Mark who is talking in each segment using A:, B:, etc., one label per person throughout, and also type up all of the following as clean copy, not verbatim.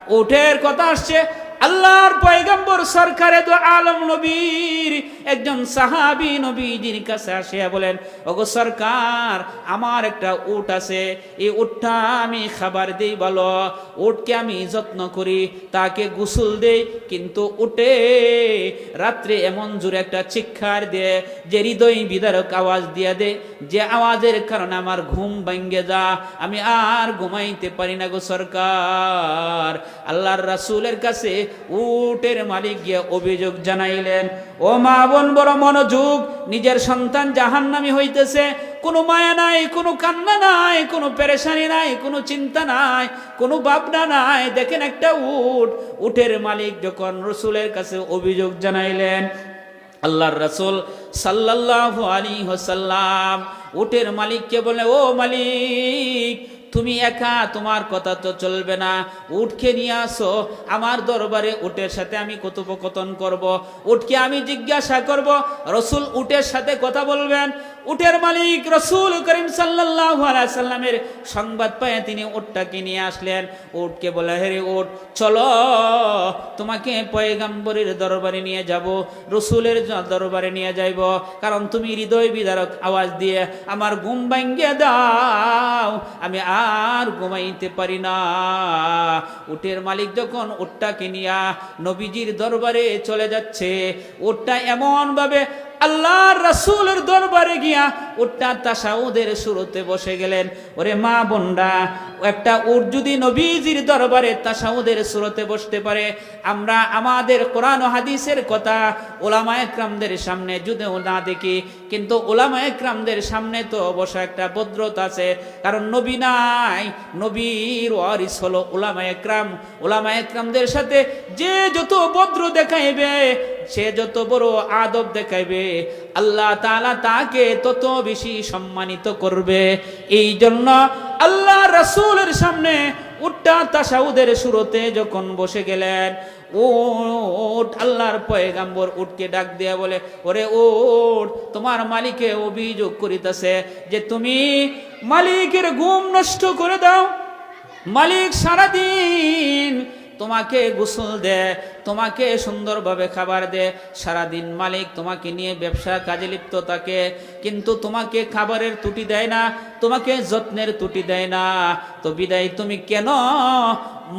A: উটের কথা আসছে, আল্লাহর পয়গম্বর সরকারে দু আলম নবীর একজন সাহাবী নবীজির কাছে আসিয়া বলেন, ওগো সরকার, আমার একটা উট আছে, এই উটটা আমি খাবার দেই ভালো, উটকে আমি যত্ন করি, তাকে গোসল দেই, কিন্তু উটে রাত্রে এমন জোরে একটা চিৎকার দেয় যে হৃদয় বিদারক আওয়াজ দিয়া দে, যে আওয়াজের কারণে আমার ঘুম ভাঙ্গে যা, আমি আর ঘুমাইতে পারি না গো সরকার। আল্লাহর রাসূলের কাছে উটের মালিক গিয়ে অভিযোগ জানাইলেন। ও মা বোন, বড় মনোযোগ, নিজের সন্তান জাহান্নামী হইতেছে, কোনো মায়া নাই, কোনো কান্না নাই, কোনো পেরেশানি নাই, কোনো চিন্তা নাই, কোনো ভাবনা নাই। দেখেন একটা উটের মালিক যখন রাসূলের কাছে অভিযোগ জানাইলেন, আল্লাহর রাসূল সাল্লাল্লাহু আলাইহি ওয়াসাল্লাম উটের মালিককে বলে, ও মালিক, তুমি একা, তোমার কথা তো চলবে না, উটকে নিয়ে আসো আমার দরবারে, উটের সাথে আমি কথোপকথন করব, উটকে আমি জিজ্ঞাসা করব। রাসূল উটের সাথে কথা বলবেন। উটের মালিক রাসূল করিম সাল্লাল্লাহু আলাইহি সাল্লামের সংবাদ পেয়ে তিনি উটটাকে নিয়ে আসলেন। উটকে বলে, হে উট, চলো, তোমাকে পয়গম্বরের দরবারে নিয়ে যাব, রাসূলের দরবারে নিয়ে যাইব, কারণ তুমি হৃদয় বিদারক আওয়াজ দিয়ে আমার ঘুম ভাঙ্গিয়ে দাও, আমি আর ঘুমাইতে পারি না। উটের মালিক যখন উটটাকে নিয়ে নবীজির দরবারে চলে যাচ্ছে, উটটা এমন ভাবে আল্লাহর রাসূলের দরবারে গিয়া উটটা তাশাহুদের শুরুতে বসে গেলেন। ওরে মা বোনরা, একটা উট যদি নবীজির দরবারে তাশাহুদের শুরুতে বসতে পারে, আমরা আমাদের কোরআন ও হাদিসের কথা উলামায়ে কেরামদের সামনে যদিও না দেখি, কিন্তু উলামায়ে কেরামদের সামনে তো অবশ্য একটা ভদ্রতা আছে, কারণ নবী নাই, নবীর ওয়ারিস হলো উলামায়ে কেরাম। উলামায়ে কেরামদের সাথে যে যত ভদ্র দেখাইবে, সে যত বড় আদব দেখাইবে, আল্লাহ তাআলা তাকে তত বেশি সম্মানিত করবে। এই জন্য আল্লাহ রাসূলের সামনে উটটা তাশাহুদের শুরুতে যখন বসে গেলেন, উট আল্লাহর পয়গম্বর উটকে ডাক দিয়া বলে, ওরে উট, তোমার মালিকে অভিযোগ করিতেছে যে তুমি মালিকের ঘুম নষ্ট করে দাও। মালিক সারাদিন তোমাকে গোসল দেয়, তোমাকে সুন্দরভাবে খাবার দেয়, সারাদিন মালিক তোমাকে নিয়ে ব্যবসা কাজে লিপ্ত থাকে, কিন্তু তোমাকে খাবারের ত্রুটি দেয় না, তোমাকে যত্নের ত্রুটি দেয় না। তো বিদায় তুমি কেন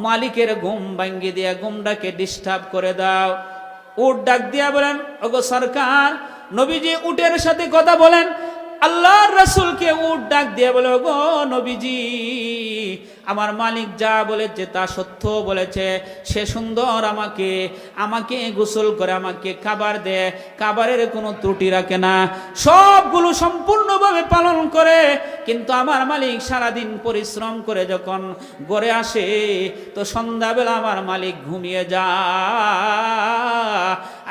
A: মালিকের ঘুম ভাঙ্গি দিয়া ঘুমটাকে ডিস্টার্ব করে দাও? উট ডাক দিয়া বলেন, ওগো সরকার, নবীজি উটের সাথে কথা বলেন। আল্লাহর রাসূলকে উট ডাক দিয়ে বলে, ওগো নবীজি, আমার মালিক যা বলেছে তা সত্য বলেছে, সে সুন্দর আমাকে গোসল করে, আমাকে খাবার দেয়, খাবারের কোনো ত্রুটি রাখে না, সবগুলো সম্পূর্ণভাবে পালন করে। কিন্তু আমার মালিক সারাদিন পরিশ্রম করে যখন ঘরে আসে, তো সন্ধ্যাবেলা আমার মালিক ঘুমিয়ে যায়।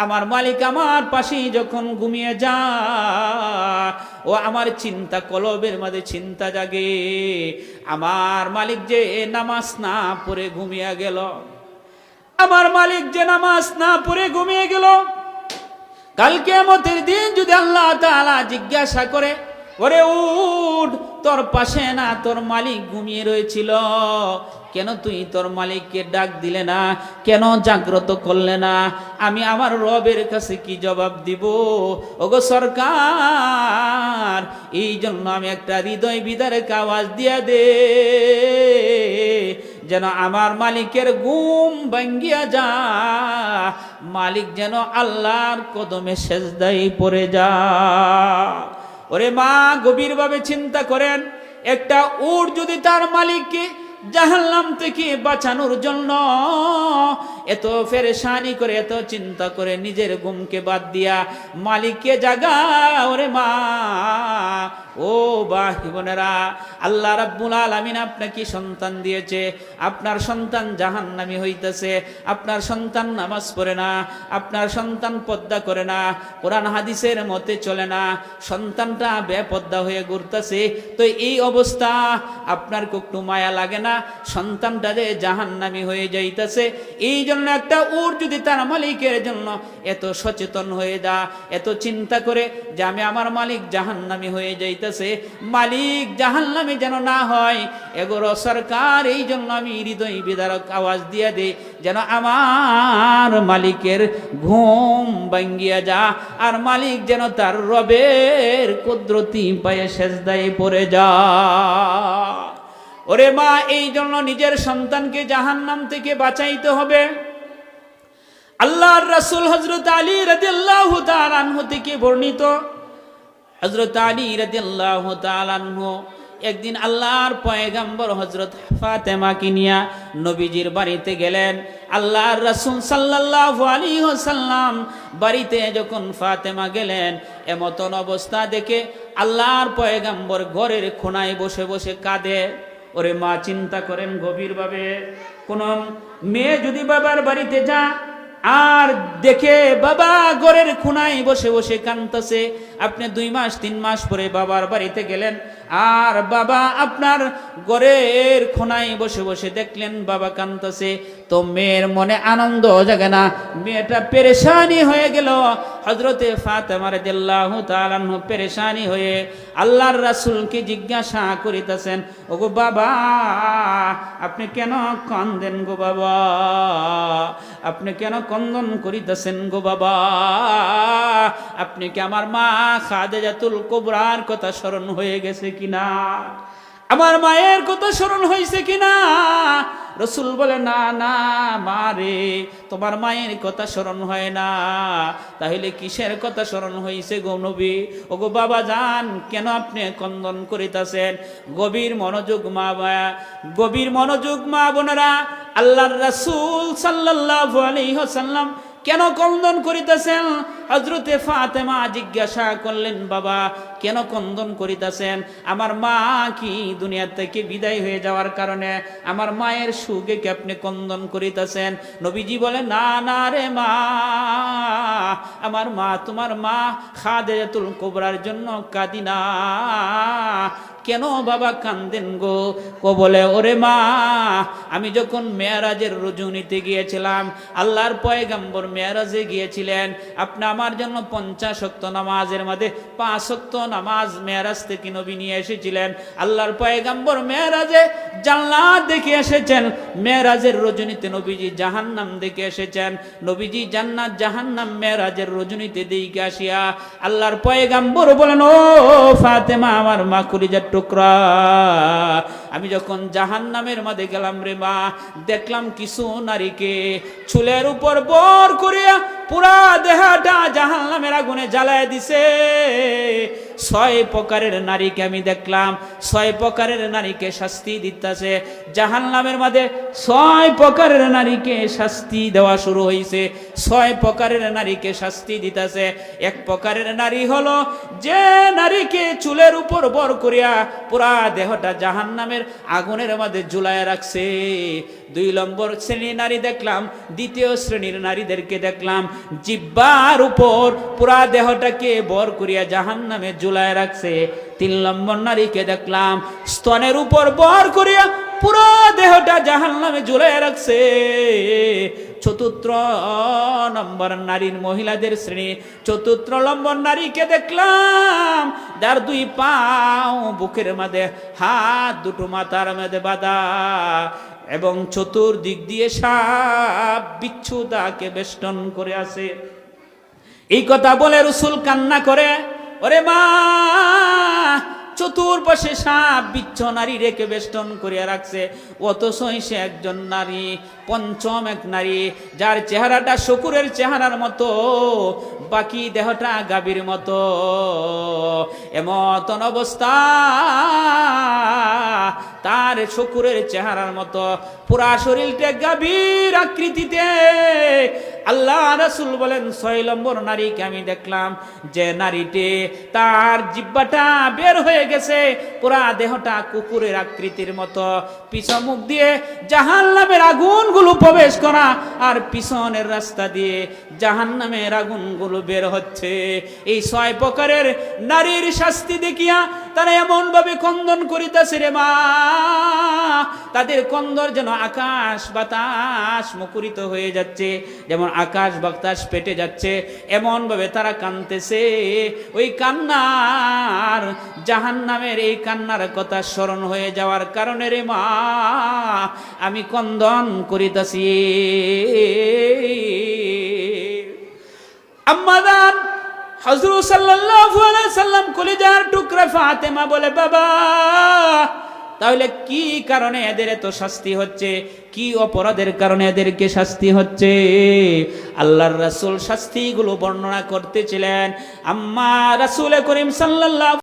A: আমার মালিক আমার পাশেই যখন ঘুমিয়ে যায়, ও আমার চিন্তা, কলবের মাঝে চিন্তা জাগে, আমার মালিক যে নামাজ না পড়ে ঘুমিয়ে গেল, আমার মালিক যে নামাজ না পড়ে ঘুমিয়ে গেল, কাল কিয়ামতের দিন যদি আল্লাহ তাআলা জিজ্ঞাসা করে, ওরে উট, তোর পাশে না তোর মালিক ঘুমিয়ে রয়েছিল, কেন তুই তোর মালিককে ডাক দিলে না, কেন জাগ্রত করলে না? আমি আমার রবের কাছে কি জবাব দিব? ওগো সরকার, এই জন্য আমি একটা হৃদয় বিদারক আওয়াজ দিয়া দে, যেন আমার মালিকের ঘুম ভাঙ্গিয়া যা, মালিক যেন আল্লাহর কদমে সেজদায় পড়ে যা। ওরে মা, গভীরভাবে চিন্তা করেন, একটা উট যদি তার মালিককে জাহান্নাম থেকে বাঁচানোর জন্য এত পেরেশানি করে, এত চিন্তা করে, নিজের ঘুমকে বাদ দিয়া মালিককে জাগা, ওরে মা, ও ভাই বোনেরা, আল্লাহ রাব্বুল আলামিন আপনাকে সন্তান দিয়েছে, আপনার সন্তান জাহান্নামী হইতেছে, আপনার সন্তান নামাজ পড়ে না, আপনার সন্তান পর্দা করে না, কোরআন হাদিসের মতে চলে না, সন্তানটা বেপর্দা হয়ে ঘুরতেছে, তো এই অবস্থা আপনার একটু মায়া লাগে না? সন্তানটা যে জাহান্নামী হয়ে যাইতেছে, এই জন্য একটা উট যদি তার মালিকের জন্য এত সচেতন হয়ে যা, এত চিন্তা করে যে আমি আমার মালিক জাহান্নামী হয়ে যাইতেছে, মালিক জাহান্নামী যেন না হয়, এগুলো সরকার এই জন্য আমি হৃদয় বিদারক আওয়াজ দিয়ে দেই যেন আমার মালিকের ঘুম ভাঙ্গিয়া যা, আর মালিক যেন তার রবের কুদরতি পায়ে সেজদায় পড়ে যা। ওরে মা, এই জন্য নিজের সন্তানকে জাহান্নাম থেকে বাঁচাইতে হবে। আল্লাহর রাসূল হযরত আলী রাদিয়াল্লাহু তাআলা আনহু থেকে বর্ণিত, হযরত আলী রাদিয়াল্লাহু তাআলা আনহু একদিন আল্লাহর পয়গম্বর হযরত ফাতেমাকে নিয়ে নবীজির বাড়িতে গেলেন। আল্লাহর রাসূল সাল্লাল্লাহু আলাইহি ওয়াসাল্লাম বাড়িতে যখন ফাতেমা গেলেন, এমতন অবস্থা দেখে আল্লাহর পয়গম্বর ঘরের কোনায় বসে বসে কাঁদে। ওরে মা, চিন্তা করেন গভীরভাবে, কোন মেয়ে যদি বাবার বাড়িতে যা আর দেখে বাবা ঘরের কোনায় বসে বসে কাঁদতেছে, আপনি 2 মাস 3 মাস পরে বাবার বাড়িতে গেলেন আর বাবা আপনার ঘরের কোনায় বসে বসে দেখলেন বাবা কাঁদতেছে, তো মেয়ের মনে আনন্দ জাগে না? মেয়েটা পেরেশানি হয়ে গেল। হযরতে ফাতেমা রাদিয়াল্লাহু তাআলা আনহা পেরেশানি হয়ে আল্লাহর রাসূলকে জিজ্ঞাসা করিতেছেন, ওগো বাবা, আপনি কেন কাঁদেন গো বাবা? আপনি কেন ক্রন্দন করিতেছেন গো বাবা? আপনি কি আমার মা খাদিজাতুল কুবরার কথা স্মরণ হয়ে গেছে কিনা? আমার মায়ের কথা স্মরণ হয়েছে কিনা? রাসূল বলে, না না মা রে, তোমার মায়ের কথা স্মরণ হয় না। তাহলে কিসের কথা স্মরণ হয়েছে গো নবী? ও গো বাবা জান, কেন আপনি ক্রন্দন করিতেছেন? গভীর মনোযোগ মা বোনেরা, আল্লাহর রাসূল সাল্লাল্লাহু আলাইহি ওয়াসাল্লাম কেন ক্রন্দন করিতেছেন? হযরতে ফাতেমা জিজ্ঞাসা করলেন, বাবা কেন ক্রন্দন করিতেছেন? আমার মা কি দুনিয়া থেকে বিদায় হয়ে যাওয়ার কারণে আমার মায়ের সুখে কি আপনি ক্রন্দন করিতেছেন? নবীজি বলেন, না না রে মা, আমার মা, তোমার মা খাদিজাতুল কুবরার জন্য কাঁদি না। কেন বাবা কান্দেন গো? বলে, ওরে মা, আমি যখন মেরাজের রজনীতে গিয়েছিলাম, আল্লাহর পয়গম্বর মেরাজে গিয়েছিলেন, আপনি আমার জন্য 50 ওয়াক্ত নামাজের মধ্যে 5 ওয়াক্ত নামাজ মেরাজ থেকে নবী নিয়ে এসেছিলেন। আল্লাহর পয়গম্বর মেরাজে জান্নাত দেখে এসেছেন, মেরাজের রজনীতে নবীজি জাহান্নাম দেখে এসেছেন। নবীজি জান্নাত জাহান্নাম মেরাজের রজনীতে দেখে আসিয়া আল্লাহর পয়গম্বর বলেন, ও ফাতেমা, আমার মা কলিজার টুকরা, আমি যখন জাহান্নামের মধ্যে গেলাম রে মা, দেখলাম কিছু নারীকে চুলের উপর বর করিয়া পুরা দেহটা জাহান্নামের আগুনে জ্বালায় দিছে। 6 প্রকারের নারীকে আমি দেখলাম, 6 প্রকারের নারীকে শাস্তি দিতেছে জাহান্নামের মধ্যে। 6 প্রকারের নারীকে শাস্তি দেওয়া শুরু হয়েছে, 6 প্রকারের নারীকে শাস্তি দিতেছে। 1 প্রকারের নারী হলো যে নারীকে চুলের উপর বর করিয়া পুরা দেহটা জাহান্নামের আগুনের মধ্যে ঝুলায় রাখছে। 2 নম্বর শ্রেণীর নারী দেখলাম, 2য় শ্রেণীর নারীদেরকে দেখলাম জিহ্বার উপর পুরা দেহটাকে বর করিয়া জাহান্নামে ঝুলায় রাখছে। 3 নম্বর নারীকে দেখলাম স্তনের উপর বর করিয়া পুরা দেহটা জাহান্নামে ঝুলায় রাখছে। 4 নম্বর নারীর মহিলাদের শ্রেণী, 4 নম্বর নারীকে দেখলাম যার 2 পাও বুকের মধ্যে, হাত দুটো মাথার মধ্যে বাঁধা এবং চতুর্দিক দিয়ে সাপ বিচ্ছু তাকে বেষ্টন করে আছে। এই কথা বলে রাসূল কান্না করে, ওরে মা, চতুর্পাশে সাপ বিচ্ছু নারী রেখে বেষ্টন করিয়া রাখছে, অথচ সে একজন নারী, পঞ্চম এক নারী, যার চেহারাটা শকুরের চেহারার মতো, বাকি দেহটা গাভীর মতো। এমন অবস্থা, তার শকুরের চেহারার মতো, পুরা শরীরটা গাভীর আকৃতিতে, আল্লাহ রাসূল বলেন 6 নম্বর নারীকে আমি দেখলাম যে নারীটি তার জিহ্বাটা বের হয়ে গেছে, পুরা দেহটা কুকুরের আকৃতির মতো, পিছন মুখ দিয়ে জাহান্নামের আগুনগুলো প্রবেশ করা আর পিছনের রাস্তা দিয়ে জাহান্নামের আগুনগুলো বের হচ্ছে। এই 6 প্রকারের নারীর শাস্তি দেখিয়া তারা এমন ভাবে ক্রন্দন করিতেছে রে মা, তাদের ক্রন্দন যেন আকাশ বাতাস মুখরিত হয়ে যাচ্ছে, যেমন আকাশ বাতাস পেটে যাচ্ছে, এমন ভাবে তারা কাঁদতেছে। ওই কান্নার জাহান্নামের এই কান্নার কথা স্মরণ হয়ে যাওয়ার কারণে রে মা আমি ক্রন্দন করিতেছি। আম্মাদান হযরত সাল্লাল্লাহু আলাইহি সাল্লাম কলিজার টুকরা ফাতেমা বলে, বাবা তাহলে কি কারণে এদের এত শাস্তি হচ্ছে, কি অপরাধের কারণে এদেরকে শাস্তি হচ্ছে? আল্লাহর রাসূল শাস্তিগুলো বর্ণনা করতেছিলেন। আম্মা রাসূল করিম সাল্লাল্লাহু